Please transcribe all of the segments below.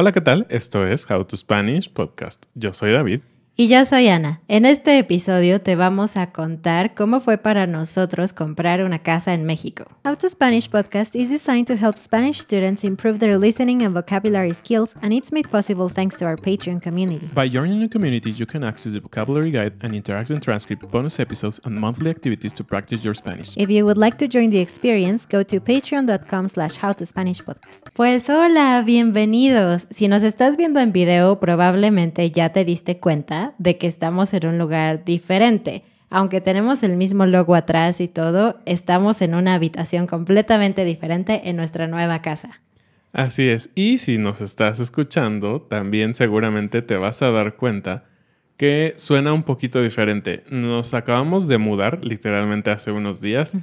Hola, ¿qué tal? Esto es How to Spanish Podcast. Yo soy David. Y yo soy Ana. En este episodio te vamos a contar cómo fue para nosotros comprar una casa en México. How to Spanish Podcast is designed to help Spanish students improve their listening and vocabulary skills, and it's made possible thanks to our Patreon community. By joining the community, you can access the vocabulary guide and interactive transcript, bonus episodes, and monthly activities to practice your Spanish. If you would like to join the experience, go to patreon.com/howtospanishpodcast. Pues hola, bienvenidos. Si nos estás viendo en video, probablemente ya te diste cuenta de que estamos en un lugar diferente. Aunque tenemos el mismo logo atrás y todo, estamos en una habitación completamente diferente en nuestra nueva casa. Así es, y si nos estás escuchando, también seguramente te vas a dar cuenta que suena un poquito diferente. Nos acabamos de mudar literalmente hace unos días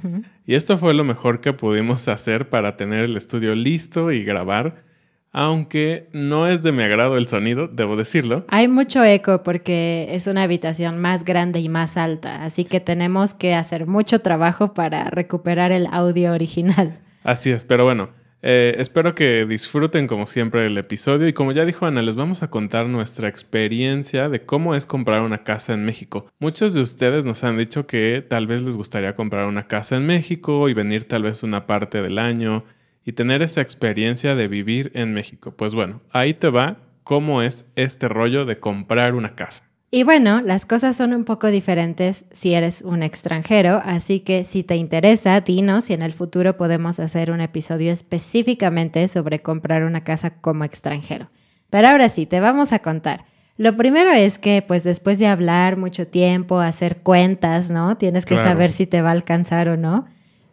y esto fue lo mejor que pudimos hacer para tener el estudio listo y grabar. Aunque no es de mi agrado el sonido, debo decirlo. Hay mucho eco porque es una habitación más grande y más alta, así que tenemos que hacer mucho trabajo para recuperar el audio original. Así es, pero bueno, espero que disfruten como siempre el episodio y como ya dijo Ana, les vamos a contar nuestra experiencia de cómo es comprar una casa en México. Muchos de ustedes nos han dicho que tal vez les gustaría comprar una casa en México y venir tal vez una parte del año y tener esa experiencia de vivir en México. Pues bueno, ahí te va cómo es este rollo de comprar una casa. Y bueno, las cosas son un poco diferentes si eres un extranjero, así que si te interesa, dinos y en el futuro podemos hacer un episodio específicamente sobre comprar una casa como extranjero. Pero ahora sí, te vamos a contar. Lo primero es que, pues después de hablar mucho tiempo, hacer cuentas, ¿no? Tienes que saber si te va a alcanzar o no.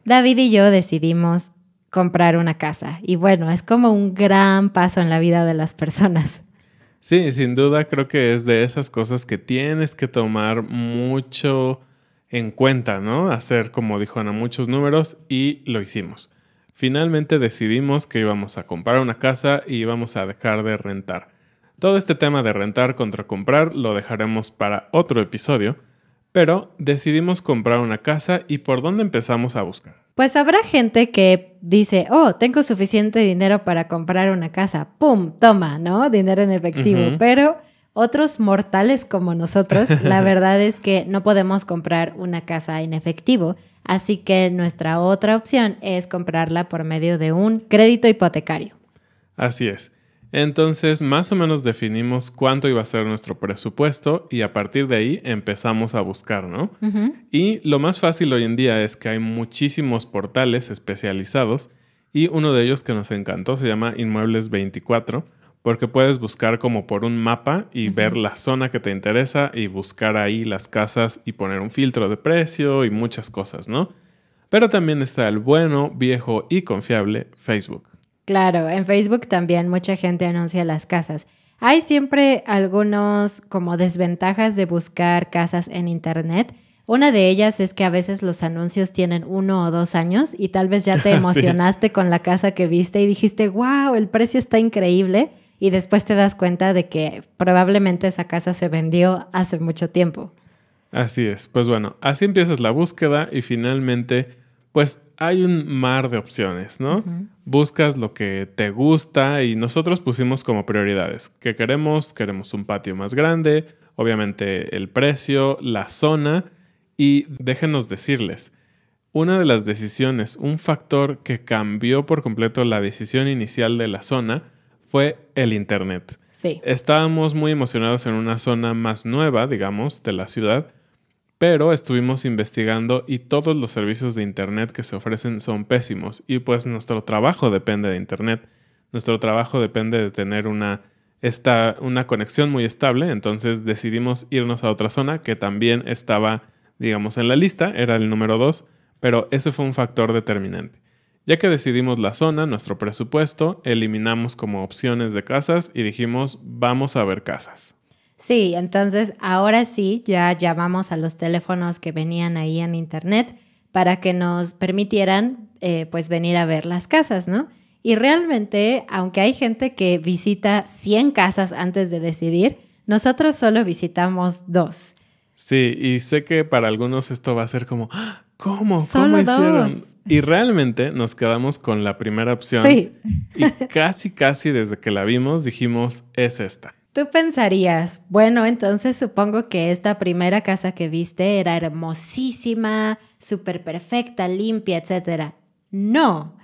David y yo decidimos comprar una casa. Y bueno, es como un gran paso en la vida de las personas. Sí, sin duda creo que es de esas cosas que tienes que tomar mucho en cuenta, ¿no? Hacer, como dijo Ana, muchos números y lo hicimos. Finalmente decidimos que íbamos a comprar una casa y íbamos a dejar de rentar. Todo este tema de rentar contra comprar lo dejaremos para otro episodio, pero decidimos comprar una casa y ¿por dónde empezamos a buscar? Pues habrá gente que dice, tengo suficiente dinero para comprar una casa. ¡Pum! Toma, ¿no? Dinero en efectivo. Pero otros mortales como nosotros, la verdad es que no podemos comprar una casa en efectivo. Así que nuestra otra opción es comprarla por medio de un crédito hipotecario. Así es. Entonces, más o menos definimos cuánto iba a ser nuestro presupuesto y a partir de ahí empezamos a buscar, ¿no? Y lo más fácil hoy en día es que hay muchísimos portales especializados y uno de ellos que nos encantó se llama Inmuebles 24 porque puedes buscar como por un mapa y ver la zona que te interesa y buscar ahí las casas y poner un filtro de precio y muchas cosas, ¿no? Pero también está el bueno, viejo y confiable Facebook. Claro, en Facebook también mucha gente anuncia las casas. Hay siempre algunos como desventajas de buscar casas en internet. Una de ellas es que a veces los anuncios tienen 1 o 2 años y tal vez ya te emocionaste con la casa que viste y dijiste, wow, el precio está increíble. Y después te das cuenta de que probablemente esa casa se vendió hace mucho tiempo. Así es. Pues bueno, así empiezas la búsqueda y finalmente pues hay un mar de opciones, ¿no? Buscas lo que te gusta y nosotros pusimos como prioridades. ¿Qué queremos? Queremos un patio más grande, obviamente el precio, la zona y déjenos decirles, una de las decisiones, un factor que cambió por completo la decisión inicial de la zona fue el internet. Sí. Estábamos muy emocionados en una zona más nueva, digamos, de la ciudad, pero estuvimos investigando y todos los servicios de internet que se ofrecen son pésimos y pues nuestro trabajo depende de internet. Nuestro trabajo depende de tener una conexión muy estable, entonces decidimos irnos a otra zona que también estaba, digamos, en la lista, era el número 2, pero ese fue un factor determinante. Ya que decidimos la zona, nuestro presupuesto, eliminamos como opciones de casas y dijimos, vamos a ver casas. Sí, entonces ahora sí ya llamamos a los teléfonos que venían ahí en internet para que nos permitieran pues venir a ver las casas, ¿no? Y realmente, aunque hay gente que visita 100 casas antes de decidir, nosotros solo visitamos 2. Sí, y sé que para algunos esto va a ser como, ¿Cómo? Solo ¿Cómo hicieron? 2. Y realmente nos quedamos con la primera opción. Sí. Y casi desde que la vimos dijimos, es esta. Tú pensarías, bueno, entonces supongo que esta primera casa que viste era hermosísima, súper perfecta, limpia, etcétera. No,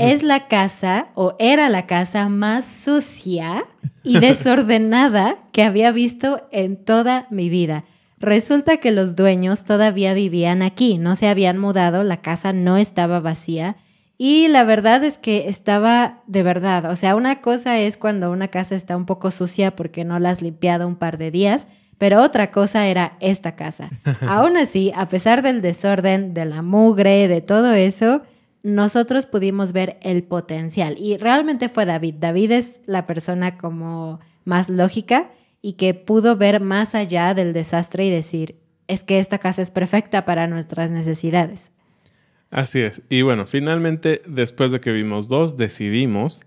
es la casa o era la casa más sucia y desordenada que había visto en toda mi vida. Resulta que los dueños todavía vivían aquí, no se habían mudado, la casa no estaba vacía. Y la verdad es que estaba de verdad, o sea, una cosa es cuando una casa está un poco sucia porque no la has limpiado un par de días, pero otra cosa era esta casa. Aún así, a pesar del desorden, de la mugre, de todo eso, nosotros pudimos ver el potencial. Y realmente fue David. David es la persona como más lógica y que pudo ver más allá del desastre y decir, es que esta casa es perfecta para nuestras necesidades. Así es. Y bueno, finalmente, después de que vimos 2, decidimos.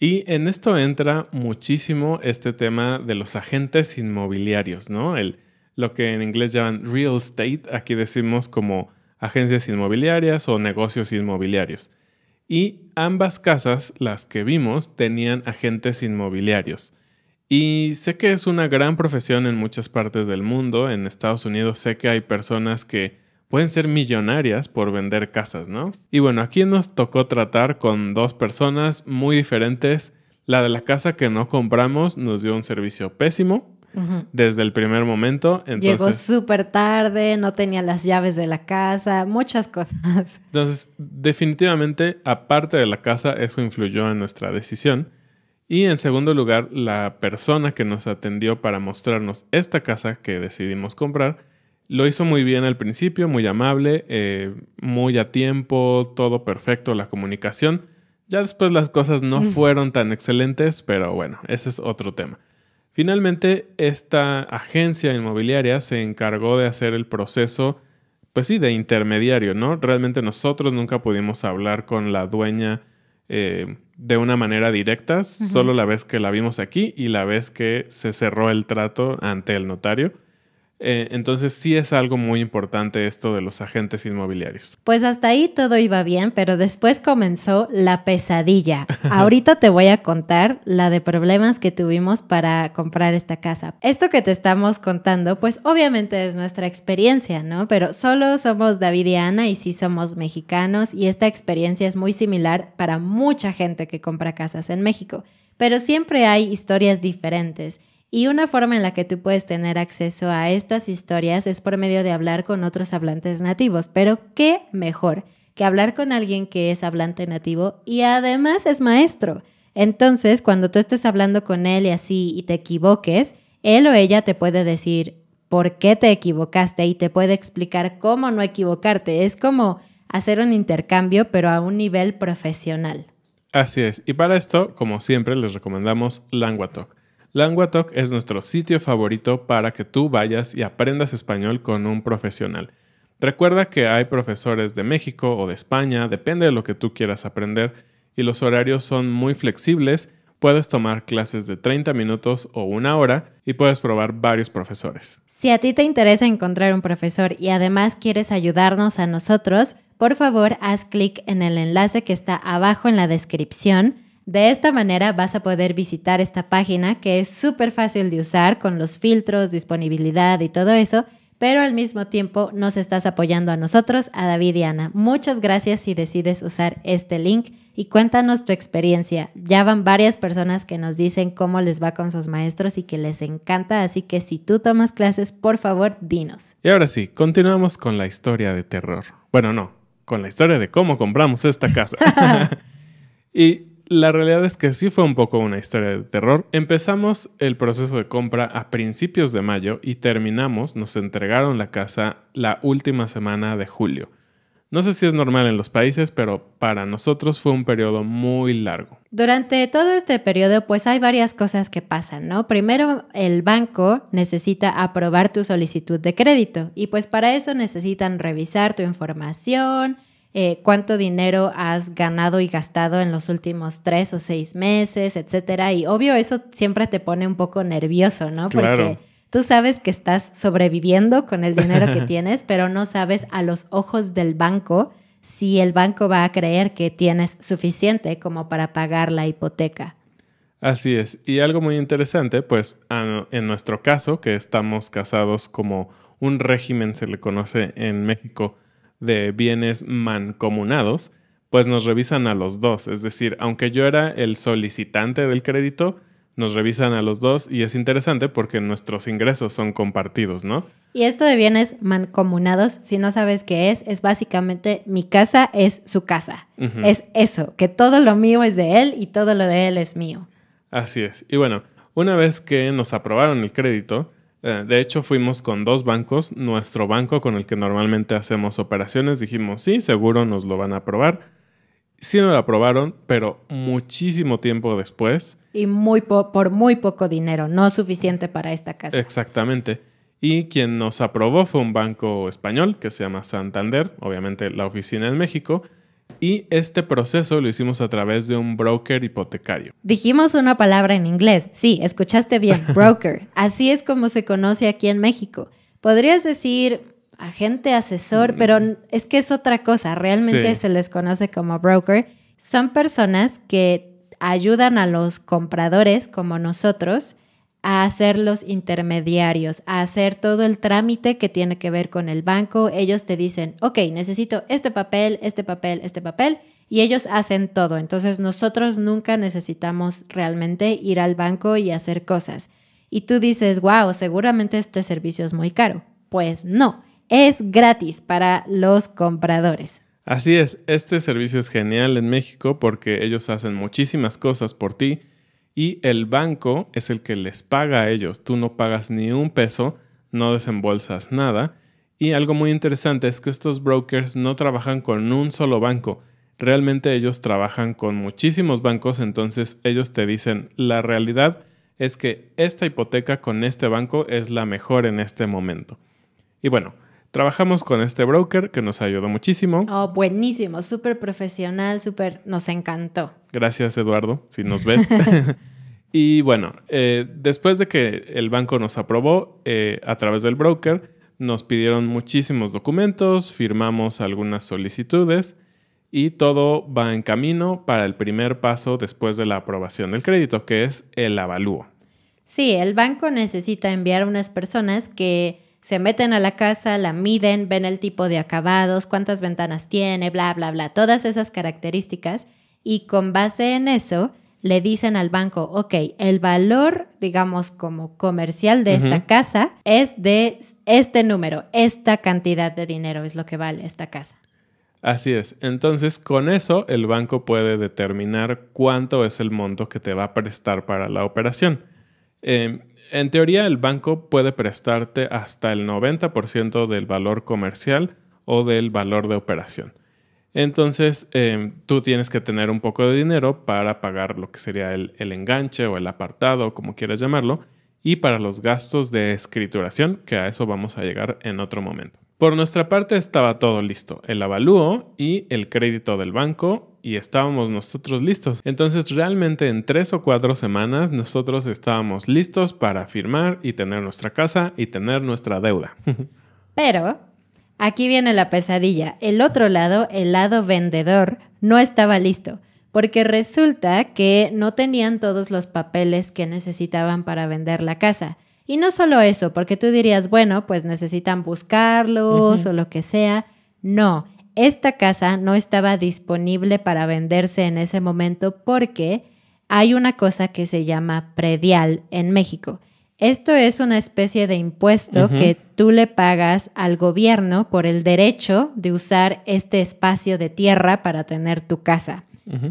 Y en esto entra muchísimo este tema de los agentes inmobiliarios, ¿no? Lo que en inglés llaman real estate, aquí decimos como agencias inmobiliarias o negocios inmobiliarios. Y ambas casas, las que vimos, tenían agentes inmobiliarios. Y sé que es una gran profesión en muchas partes del mundo. En Estados Unidos sé que hay personas que pueden ser millonarias por vender casas, ¿no? Y bueno, aquí nos tocó tratar con 2 personas muy diferentes. La de la casa que no compramos nos dio un servicio pésimo desde el primer momento. Entonces, llegó súper tarde, no tenía las llaves de la casa, muchas cosas. Entonces, definitivamente, aparte de la casa, eso influyó en nuestra decisión. Y en segundo lugar, la persona que nos atendió para mostrarnos esta casa que decidimos comprar lo hizo muy bien al principio, muy amable, muy a tiempo, todo perfecto, la comunicación. Ya después las cosas no fueron tan excelentes, pero bueno, ese es otro tema. Finalmente, esta agencia inmobiliaria se encargó de hacer el proceso, pues sí, de intermediario, ¿no? Realmente nosotros nunca pudimos hablar con la dueña de una manera directa, solo la vez que la vimos aquí y la vez que se cerró el trato ante el notario. Entonces sí es algo muy importante esto de los agentes inmobiliarios. Pues hasta ahí todo iba bien, pero después comenzó la pesadilla. Ahorita te voy a contar la de problemas que tuvimos para comprar esta casa. Esto que te estamos contando, pues obviamente es nuestra experiencia, ¿no? Pero solo somos David y Ana y sí somos mexicanos y esta experiencia es muy similar para mucha gente que compra casas en México. Pero siempre hay historias diferentes. Y una forma en la que tú puedes tener acceso a estas historias es por medio de hablar con otros hablantes nativos. Pero ¿qué mejor que hablar con alguien que es hablante nativo y además es maestro? Entonces, cuando tú estés hablando con él y así y te equivoques, él o ella te puede decir por qué te equivocaste y te puede explicar cómo no equivocarte. Es como hacer un intercambio, pero a un nivel profesional. Así es. Y para esto, como siempre, les recomendamos Languatalk. Languatalk es nuestro sitio favorito para que tú vayas y aprendas español con un profesional. Recuerda que hay profesores de México o de España, depende de lo que tú quieras aprender, y los horarios son muy flexibles. Puedes tomar clases de 30 minutos o 1 hora y puedes probar varios profesores. Si a ti te interesa encontrar un profesor y además quieres ayudarnos a nosotros, por favor haz clic en el enlace que está abajo en la descripción. De esta manera vas a poder visitar esta página que es súper fácil de usar con los filtros, disponibilidad y todo eso, pero al mismo tiempo nos estás apoyando a nosotros, a David y Ana. Muchas gracias si decides usar este link y cuéntanos tu experiencia. Ya van varias personas que nos dicen cómo les va con sus maestros y que les encanta, así que si tú tomas clases, por favor, dinos. Y ahora sí, continuamos con la historia de terror. Bueno, no, con la historia de cómo compramos esta casa. Y la realidad es que sí fue un poco una historia de terror. Empezamos el proceso de compra a principios de mayo y nos entregaron la casa la última semana de julio. No sé si es normal en los países, pero para nosotros fue un periodo muy largo. Durante todo este periodo, pues hay varias cosas que pasan, ¿no? Primero, el banco necesita aprobar tu solicitud de crédito y pues para eso necesitan revisar tu información, cuánto dinero has ganado y gastado en los últimos 3 o 6 meses, etcétera. Y obvio, eso siempre te pone un poco nervioso, ¿no? Claro. Porque Tú sabes que estás sobreviviendo con el dinero que tienes, pero no sabes a los ojos del banco si el banco va a creer que tienes suficiente como para pagar la hipoteca. Así es. Y algo muy interesante, pues en nuestro caso, que estamos casados como un régimen se le conoce en México de bienes mancomunados, pues nos revisan a los dos. Es decir, aunque yo era el solicitante del crédito, nos revisan a los dos y es interesante porque nuestros ingresos son compartidos, ¿no? Y esto de bienes mancomunados, si no sabes qué es básicamente mi casa es su casa. Uh-huh. Es eso, que todo lo mío es de él y todo lo de él es mío. Así es. Y bueno, una vez que nos aprobaron el crédito, de hecho fuimos con 2 bancos. Nuestro banco con el que normalmente hacemos operaciones, dijimos, sí, seguro nos lo van a aprobar. Sí nos lo aprobaron, pero muchísimo tiempo después. Y por muy poco dinero, no suficiente para esta casa. Exactamente. Y quien nos aprobó fue un banco español que se llama Santander, obviamente la oficina en México. Y este proceso lo hicimos a través de un broker hipotecario. Dijimos una palabra en inglés. Sí, escuchaste bien, broker. Así es como se conoce aquí en México. Podrías decir agente asesor, pero es que es otra cosa. Realmente se les conoce como broker. Son personas que ayudan a los compradores como nosotros a hacer los intermediarios, a hacer todo el trámite que tiene que ver con el banco. Ellos te dicen, ok, necesito este papel, y ellos hacen todo. Entonces nosotros nunca necesitamos realmente ir al banco y hacer cosas. Y tú dices, wow, seguramente este servicio es muy caro. Pues no, es gratis para los compradores. Así es, este servicio es genial en México porque ellos hacen muchísimas cosas por ti. Y el banco es el que les paga a ellos. Tú no pagas ni un peso, no desembolsas nada. Y algo muy interesante es que estos brokers no trabajan con un solo banco. Realmente ellos trabajan con muchísimos bancos, entonces ellos te dicen, la realidad es que esta hipoteca con este banco es la mejor en este momento. Y bueno, trabajamos con este broker que nos ayudó muchísimo. Oh, buenísimo, súper profesional, nos encantó. Gracias, Eduardo, si nos ves. Y bueno, después de que el banco nos aprobó a través del broker, nos pidieron muchísimos documentos, firmamos algunas solicitudes y todo va en camino para el primer paso después de la aprobación del crédito, que es el avalúo. Sí, el banco necesita enviar unas personas que se meten a la casa, la miden, ven el tipo de acabados, cuántas ventanas tiene, bla, bla, bla, todas esas características. Y con base en eso, le dicen al banco, ok, el valor, digamos, como comercial de esta casa es de este número, esta cantidad de dinero es lo que vale esta casa. Así es. Entonces, con eso, el banco puede determinar cuánto es el monto que te va a prestar para la operación. En teoría, el banco puede prestarte hasta el 90% del valor comercial o del valor de operación. Entonces, tú tienes que tener un poco de dinero para pagar lo que sería el enganche o el apartado, como quieras llamarlo, y para los gastos de escrituración, que a eso vamos a llegar en otro momento. Por nuestra parte estaba todo listo, el avalúo y el crédito del banco, y estábamos nosotros listos. Entonces, realmente en 3 o 4 semanas nosotros estábamos listos para firmar y tener nuestra casa y tener nuestra deuda. Pero aquí viene la pesadilla. El otro lado, el lado vendedor, no estaba listo, porque resulta que no tenían todos los papeles que necesitaban para vender la casa. Y no solo eso, porque tú dirías, bueno, pues necesitan buscarlos o lo que sea. No, esta casa no estaba disponible para venderse en ese momento porque hay una cosa que se llama predial en México. Esto es una especie de impuesto que tú le pagas al gobierno por el derecho de usar este espacio de tierra para tener tu casa.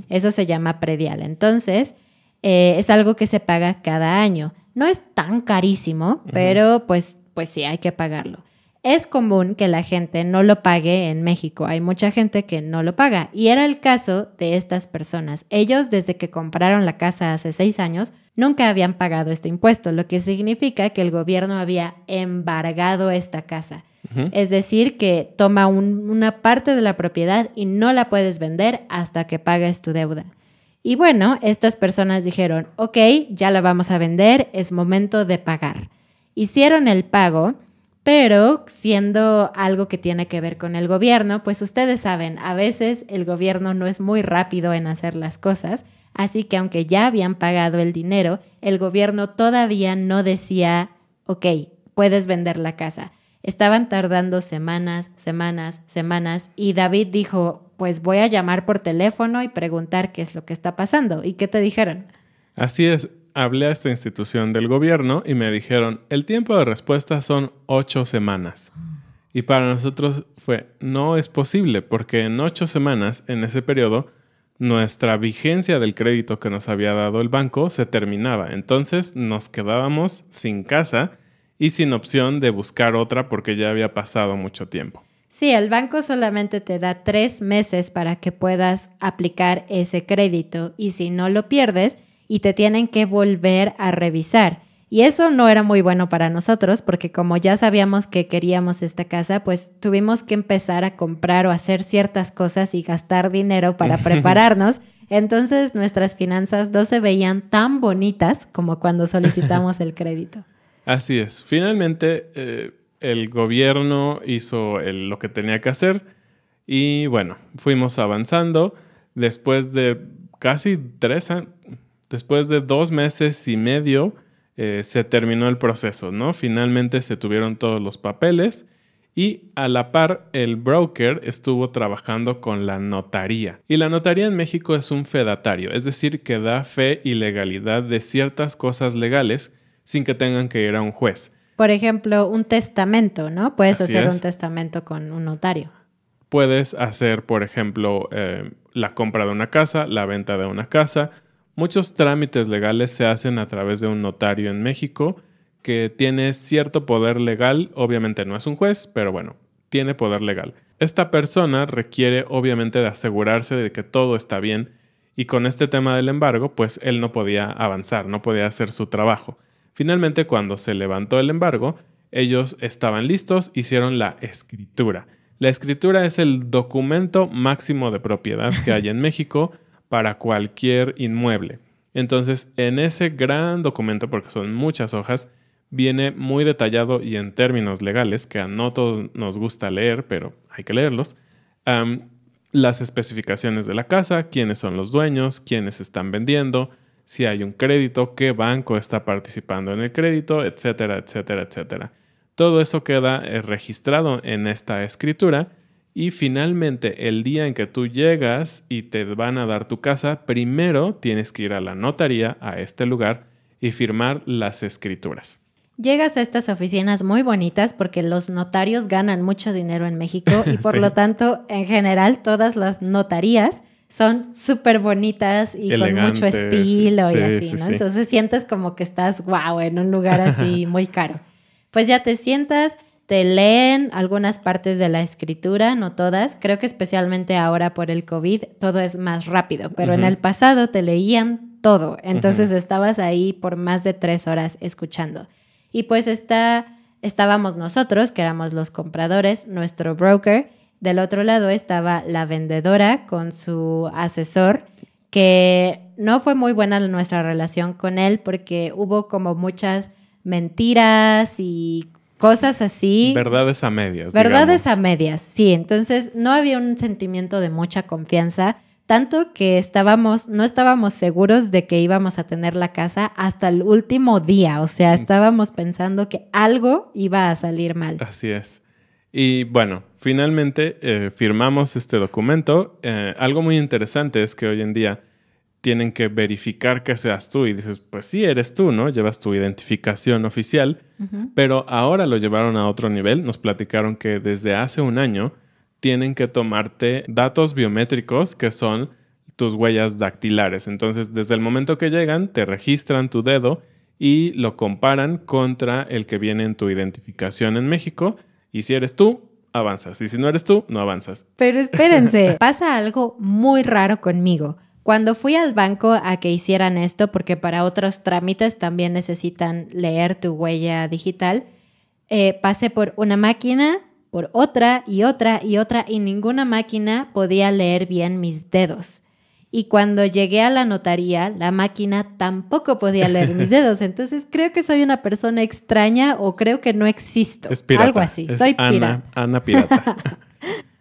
Eso se llama predial. Entonces, es algo que se paga cada año. No es tan carísimo, pero pues sí, hay que pagarlo. Es común que la gente no lo pague en México. Hay mucha gente que no lo paga. Y era el caso de estas personas. Ellos, desde que compraron la casa hace 6 años, nunca habían pagado este impuesto, lo que significa que el gobierno había embargado esta casa. Es decir, que toma una parte de la propiedad y no la puedes vender hasta que pagues tu deuda. Y bueno, estas personas dijeron, ok, ya la vamos a vender, es momento de pagar. Hicieron el pago, pero siendo algo que tiene que ver con el gobierno, pues ustedes saben, a veces el gobierno no es muy rápido en hacer las cosas, así que aunque ya habían pagado el dinero, el gobierno todavía no decía, ok, puedes vender la casa. Estaban tardando semanas y David dijo, pues voy a llamar por teléfono y preguntar qué es lo que está pasando. ¿Y qué te dijeron? Así es, hablé a esta institución del gobierno y me dijeron, el tiempo de respuesta son 8 semanas. Y para nosotros no es posible, porque en 8 semanas, en ese periodo, nuestra vigencia del crédito que nos había dado el banco se terminaba. Entonces nos quedábamos sin casa y sin opción de buscar otra porque ya había pasado mucho tiempo. Sí, el banco solamente te da 3 meses para que puedas aplicar ese crédito y si no lo pierdes y te tienen que volver a revisar. Y eso no era muy bueno para nosotros porque como ya sabíamos que queríamos esta casa, pues tuvimos que empezar a comprar o hacer ciertas cosas y gastar dinero para prepararnos. Entonces nuestras finanzas no se veían tan bonitas como cuando solicitamos el crédito. Así es. Finalmente, el gobierno hizo lo que tenía que hacer y bueno, fuimos avanzando. Después de casi 3 años, después de 2 meses y medio, se terminó el proceso, ¿no? Finalmente se tuvieron todos los papeles y a la par el broker estuvo trabajando con la notaría. Y la notaría en México es un fedatario, es decir, que da fe y legalidad de ciertas cosas legales sin que tengan que ir a un juez. Por ejemplo, un testamento, ¿no? Puedes Así hacer es. un testamento con un notario. Puedes hacer, por ejemplo, la compra de una casa, la venta de una casa. Muchos trámites legales se hacen a través de un notario en México que tiene cierto poder legal. Obviamente no es un juez, pero bueno, tiene poder legal. Esta persona requiere obviamente de asegurarse de que todo está bien y con este tema del embargo, pues él no podía avanzar, no podía hacer su trabajo. Finalmente, cuando se levantó el embargo, ellos estaban listos, hicieron la escritura. La escritura es el documento máximo de propiedad que hay en México para cualquier inmueble. Entonces, en ese gran documento, porque son muchas hojas, viene muy detallado y en términos legales, que a no todos nos gusta leer, pero hay que leerlos, las especificaciones de la casa, quiénes son los dueños, quiénes están vendiendo, si hay un crédito, qué banco está participando en el crédito, etcétera, etcétera, etcétera. Todo eso queda registrado en esta escritura y finalmente el día en que tú llegas y te van a dar tu casa, primero tienes que ir a la notaría, a este lugar, y firmar las escrituras. Llegas a estas oficinas muy bonitas porque los notarios ganan mucho dinero en México y por Sí. lo tanto, en general, todas las notarías son súper bonitas y Elegantes, con mucho estilo sí, y así, sí, ¿no? sí. Entonces sientes como que estás, wow, en un lugar así muy caro. Pues ya te sientas, te leen algunas partes de la escritura, no todas. Creo que especialmente ahora por el COVID todo es más rápido, pero en el pasado te leían todo. Entonces estabas ahí por más de 3 horas escuchando. Y pues estábamos nosotros, que éramos los compradores, nuestro broker. Del otro lado estaba la vendedora con su asesor, que no fue muy buena nuestra relación con él porque hubo como muchas mentiras y cosas así. Verdades a medias. Verdades digamos. a medias, sí. Entonces no había un sentimiento de mucha confianza, tanto que no estábamos seguros de que íbamos a tener la casa hasta el último día. O sea, estábamos pensando que algo iba a salir mal. Así es. Y bueno, finalmente firmamos este documento. Algo muy interesante es que hoy en día tienen que verificar que seas tú y dices, pues sí, eres tú, ¿no? Llevas tu identificación oficial, pero ahora lo llevaron a otro nivel. Nos platicaron que desde hace un año tienen que tomarte datos biométricos que son tus huellas dactilares. Entonces, desde el momento que llegan, te registran tu dedo y lo comparan contra el que viene en tu identificación en México. Y si eres tú, avanzas. Y si no eres tú, no avanzas. Pero espérense, pasa algo muy raro conmigo. Cuando fui al banco a que hicieran esto, porque para otros trámites también necesitan leer tu huella digital, pasé por una máquina, por otra y otra y otra, y ninguna máquina podía leer bien mis dedos. Y cuando llegué a la notaría, la máquina tampoco podía leer mis dedos. Entonces creo que soy una persona extraña o creo que no existo. Es pirata. Algo así. Es Soy pirata. Ana pirata.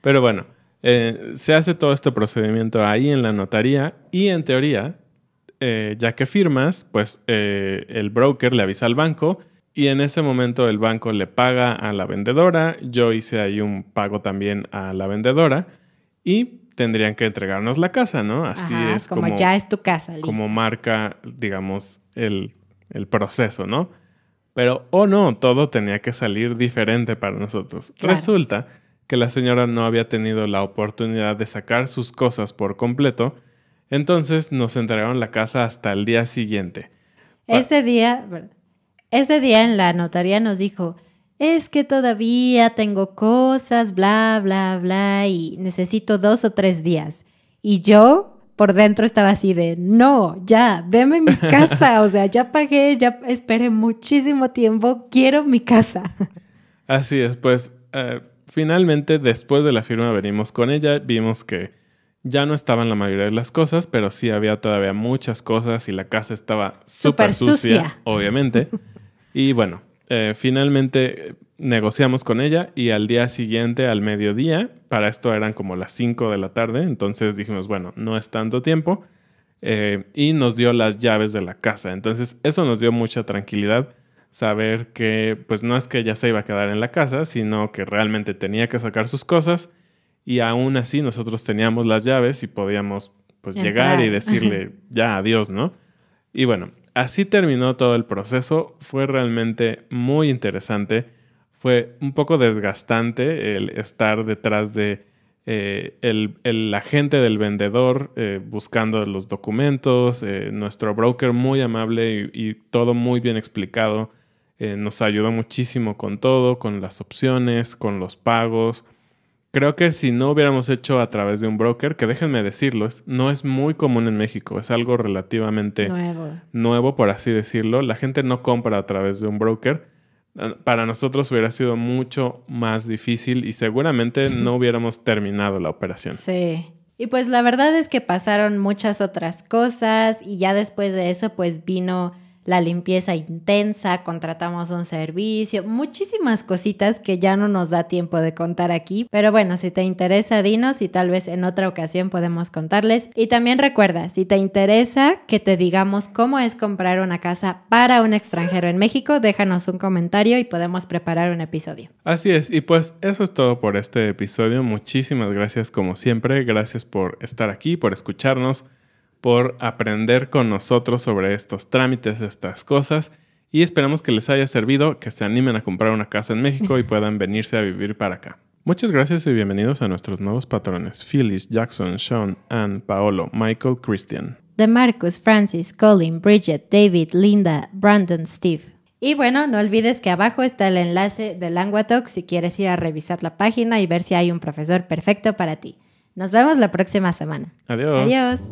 Pero bueno, se hace todo este procedimiento ahí en la notaría y en teoría, ya que firmas, pues el broker le avisa al banco y en ese momento el banco le paga a la vendedora. Yo hice ahí un pago también a la vendedora y tendrían que entregarnos la casa, ¿no? Así Ajá, es como ya es tu casa, listo. como marca, digamos, el proceso, ¿no? Pero, no, todo tenía que salir diferente para nosotros. Claro. Resulta que la señora no había tenido la oportunidad de sacar sus cosas por completo, entonces nos entregaron la casa hasta el día siguiente. Ese día en la notaría nos dijo, es que todavía tengo cosas, bla, bla, bla, y necesito 2 o 3 días. Y yo por dentro estaba así de, no, ya, deme mi casa. O sea, ya pagué, ya esperé muchísimo tiempo, quiero mi casa. Así es, pues finalmente después de la firma venimos con ella, vimos que ya no estaban la mayoría de las cosas, pero sí había todavía muchas cosas y la casa estaba súper sucia, obviamente. Y bueno, finalmente negociamos con ella y al día siguiente, al mediodía, para esto eran como las 5 de la tarde, entonces dijimos, bueno, no es tanto tiempo, y nos dio las llaves de la casa. Entonces eso nos dio mucha tranquilidad, saber que pues no es que ella se iba a quedar en la casa, sino que realmente tenía que sacar sus cosas y aún así nosotros teníamos las llaves y podíamos pues llegar y decirle ya adiós, ¿no? Y bueno, así terminó todo el proceso. Fue realmente muy interesante. Fue un poco desgastante el estar detrás de el agente del vendedor buscando los documentos. Nuestro broker muy amable y todo muy bien explicado. Nos ayudó muchísimo con todo, con las opciones, con los pagos. Creo que si no hubiéramos hecho a través de un broker, que déjenme decirlo, no es muy común en México, es algo relativamente nuevo, por así decirlo. La gente no compra a través de un broker. Para nosotros hubiera sido mucho más difícil y seguramente no hubiéramos terminado la operación. Sí. Y pues la verdad es que pasaron muchas otras cosas y ya después de eso pues vino la limpieza intensa, contratamos un servicio, muchísimas cositas que ya no nos da tiempo de contar aquí. Pero bueno, si te interesa, dinos y tal vez en otra ocasión podemos contarles. Y también recuerda, si te interesa que te digamos cómo es comprar una casa para un extranjero en México, déjanos un comentario y podemos preparar un episodio. Así es, y pues eso es todo por este episodio. Muchísimas gracias como siempre, gracias por estar aquí, por escucharnos, por aprender con nosotros sobre estos trámites, estas cosas, y esperamos que les haya servido, que se animen a comprar una casa en México y puedan venirse a vivir para acá. Muchas gracias y bienvenidos a nuestros nuevos patrones: Phyllis, Jackson, Sean, Ann, Paolo, Michael, Christian. De Marcus, Francis, Colin, Bridget, David, Linda, Brandon, Steve. Y bueno, no olvides que abajo está el enlace de Languatalk si quieres ir a revisar la página y ver si hay un profesor perfecto para ti. Nos vemos la próxima semana. Adiós. Adiós.